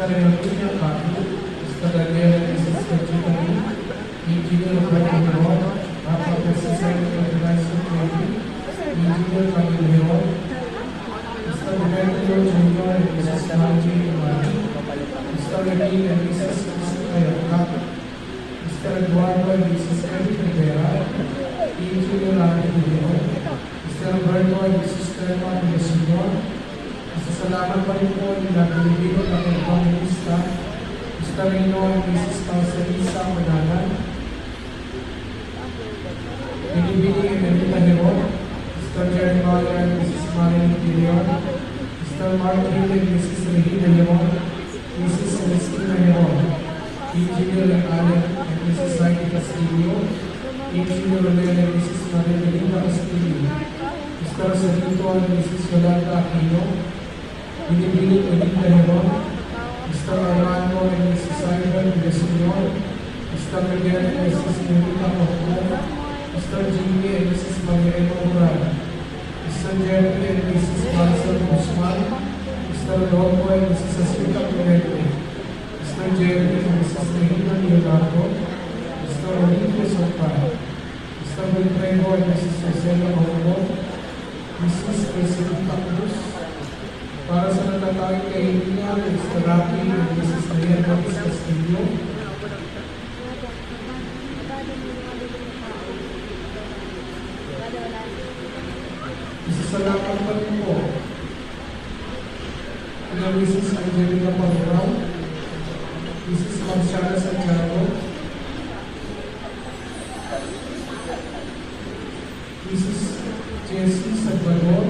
Renatina Catu, Mr. Daniel and Mrs. Kachitani, Engineer Roberto Leon, Papa Pesticide Fertilizer Trading, Engineer Camille Leon, Mr. Roberto Junior and Mrs. Margie Imani, Mr. Emil and Mrs. Ayaka, Mr. Eduardo and Mrs. Eric Rivera, Engineer Randy Leon, Mr. Roberto and Mrs. Telma Villaseñor. Salamat pa rin po nila Pilipino na Evangelista, Mr. Rino and Mrs. Marcelisa Madalan, Binibini and Benita Heron, Mr. Jeremiah and Mrs. Marilyn Leon, Mr. Mark Hill and Mrs. Regina Leon, Mrs. Celestina Heron, Engineer Allen and Mrs. Saidi Castillo, Engineer Rolel and Mrs. Marilyn Castillo, Mr. Salito and Mrs. Yolanda Aquino, Binibili Benita Heron, Mr. Armando and Mrs. Simon Villaseñor, Mr. Miguel and Mrs. Nenita Ocon, Mr. Jimmy and Mrs. Mariano Moran, Mr. Jeremy and Mrs. Marcel Guzman, Mr. Rodolfo and Mrs. Asita Pinete, Mr. Jeremy and Mrs. Regina Leonardo, Mr. Olivia Sopa, Mr. Wilfredo and Mrs. Rosella Ocon, Mrs. Presidenta Cruz, para sa natatawag kay Ina, Mr. Rafi, and Mrs. Maria Lopez Castillo. Isasalamat pa rin po kina Mrs. Angelica Pagurao, Mrs. Marciana Santiago, Mrs. Jessie Salvador,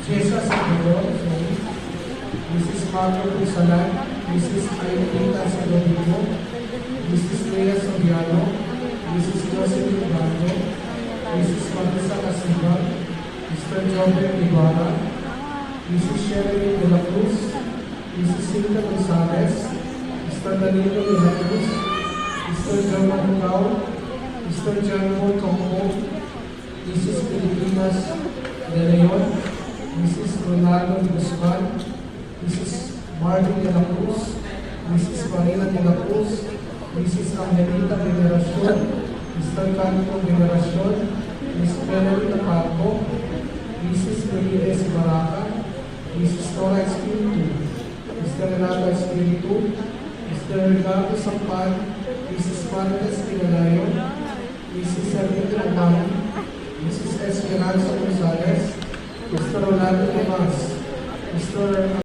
Jessa Salvador, Mrs. Marco Pusalan, Mrs. Aylita Salvador, Mrs. Lea Sobiano, Mrs. Josephine Bando, Mrs. Marisa Casiban, Mr. Jobber Ibarra, Mrs. Sherilyn de la Cruz, Mrs. Cinta Gonzalez, Mr. Danilo de la Cruz, Mr. John Manucao, Mr. John Paul Compo, Mrs. Filipinas de Leon, Mrs. Ronaldo Guzman, Mrs. Martin de la Cruz, Mrs. Marina de la Cruz, Mrs. Angelita Veneracion, Mr. Canto Veneracion, Ms. Melody Naparco, Mrs. Melines Baraca, Mrs. Nora Espiritu, Mr. Renato Espiritu, Mr. Ricardo Sampan, Mrs. Martes Pinalayo, Mrs. Sergio Romani, Mrs. Esperanza Gonzalez, Mr. Rolando Tomas, Mr.